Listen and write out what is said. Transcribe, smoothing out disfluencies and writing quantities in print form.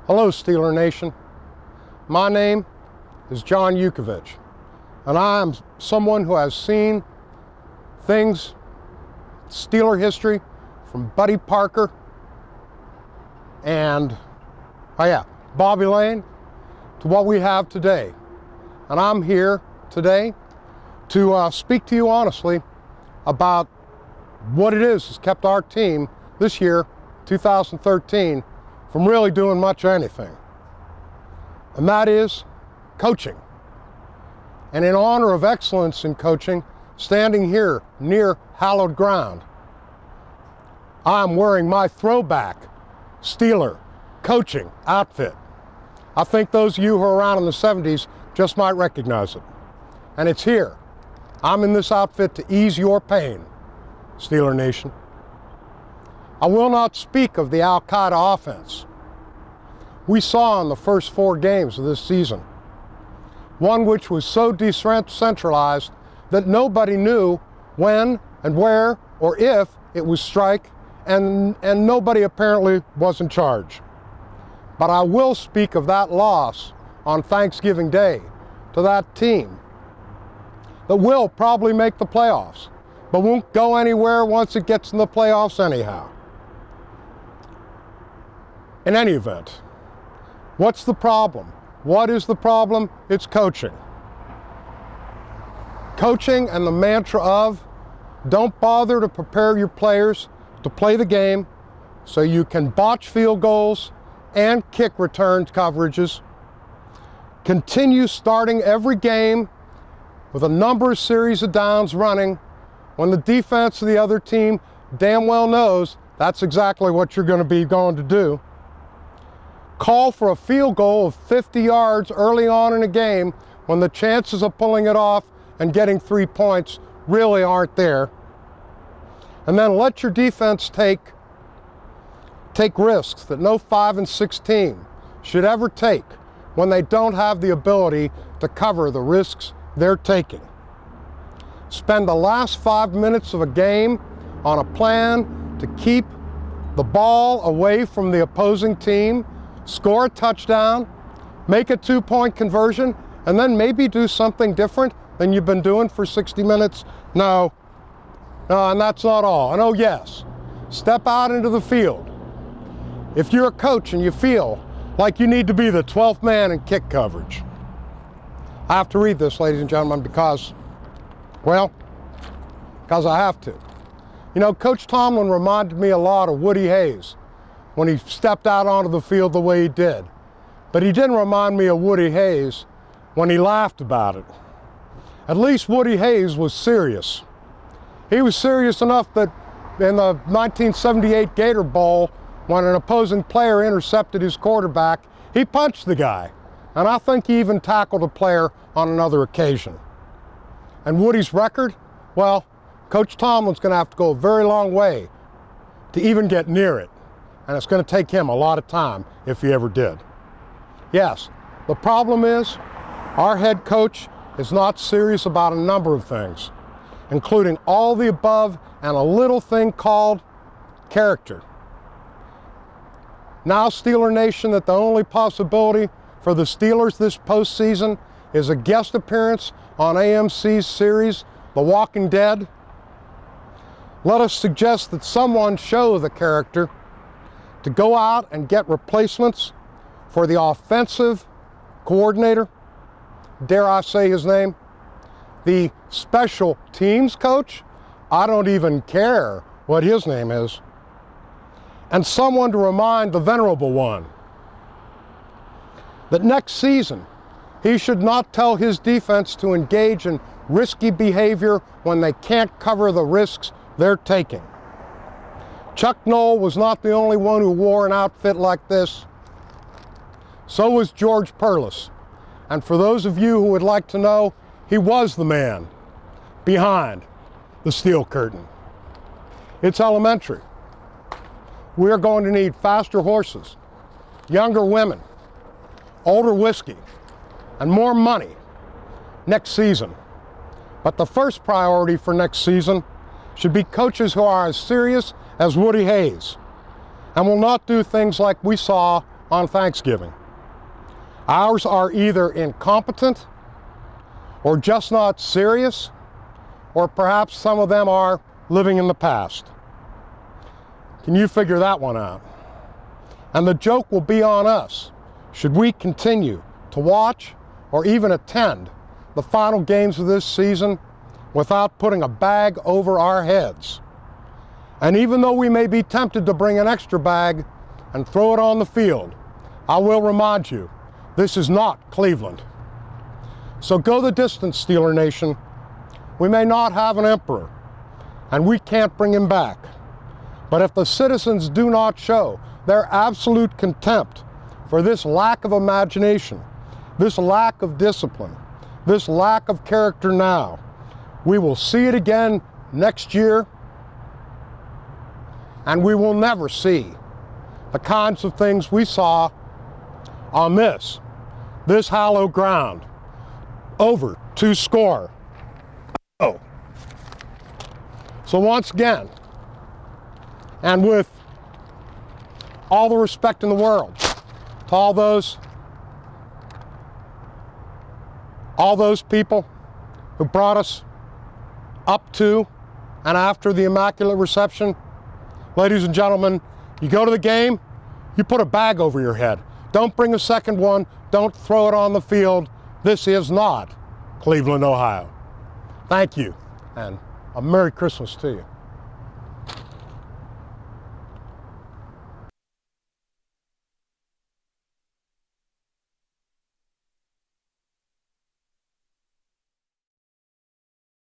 Hello, Steeler Nation. My name is John Yukovich, and I am someone who has seen things, Steeler history, from Buddy Parker and, Bobby Lane to what we have today. And I'm here today to speak to you honestly about what it is that's kept our team this year, 2013, from really doing much of anything. And that is coaching. And in honor of excellence in coaching, standing here near hallowed ground, I'm wearing my throwback Steeler coaching outfit. I think those of you who are around in the 70s just might recognize it. And it's here. I'm in this outfit to ease your pain, Steeler Nation. I will not speak of the Al-Qaeda offense we saw in the first 4 games of this season. One which was so decentralized that nobody knew when and where or if it was strike, and nobody apparently was in charge. But I will speak of that loss on Thanksgiving Day to that team that will probably make the playoffs, but won't go anywhere once it gets in the playoffs anyhow. In any event, what's the problem? What is the problem? It's coaching. Coaching and the mantra of don't bother to prepare your players to play the game so you can botch field goals and kick return coverages. Continue starting every game with a number of series of downs running when the defense of the other team damn well knows that's exactly what you're going to do. Call for a field goal of 50 yards early on in a game when the chances of pulling it off and getting 3 points really aren't there. And then let your defense take risks that no 5 and 6 team should ever take when they don't have the ability to cover the risks they're taking. Spend the last 5 minutes of a game on a plan to keep the ball away from the opposing team, score a touchdown, make a 2-point conversion, and then maybe do something different than you've been doing for 60 minutes. No, and that's not all. And oh yes, step out into the field. If you're a coach and you feel like you need to be the 12th man in kick coverage. I have to read this, ladies and gentlemen, because I have to. You know, Coach Tomlin reminded me a lot of Woody Hayes when he stepped out onto the field the way he did. But he didn't remind me of Woody Hayes when he laughed about it. At least Woody Hayes was serious. He was serious enough that in the 1978 Gator Bowl, when an opposing player intercepted his quarterback, he punched the guy. And I think he even tackled a player on another occasion. And Woody's record? Well, Coach Tomlin's going to have to go a very long way to even get near it. And it's going to take him a lot of time if he ever did. Yes, the problem is our head coach is not serious about a number of things, including all the above and a little thing called character. Now, Steeler Nation, that the only possibility for the Steelers this postseason is a guest appearance on AMC's series, The Walking Dead. Let us suggest that someone show the character to go out and get replacements for the offensive coordinator, dare I say his name, the special teams coach, I don't even care what his name is, and someone to remind the venerable one that next season he should not tell his defense to engage in risky behavior when they can't cover the risks they're taking. Chuck Noll was not the only one who wore an outfit like this. So was George Perlis. And for those of you who would like to know, he was the man behind the steel curtain. It's elementary. We are going to need faster horses, younger women, older whiskey, and more money next season. But the first priority for next season should be coaches who are as serious as Woody Hayes and will not do things like we saw on Thanksgiving. Ours are either incompetent or just not serious, or perhaps some of them are living in the past. Can you figure that one out? And the joke will be on us should we continue to watch or even attend the final games of this season without putting a bag over our heads. And even though we may be tempted to bring an extra bag and throw it on the field, I will remind you, this is not Cleveland. So go the distance, Steeler Nation. We may not have an emperor, and we can't bring him back. But if the citizens do not show their absolute contempt for this lack of imagination, this lack of discipline, this lack of character now, we will see it again next year, and we will never see the kinds of things we saw on this hallowed ground over to score. Oh. So once again, and with all the respect in the world to all those people who brought us up to and after the Immaculate Reception, ladies and gentlemen, you go to the game, you put a bag over your head. Don't bring a second one. Don't throw it on the field. This is not Cleveland, Ohio. Thank you, and a Merry Christmas to you.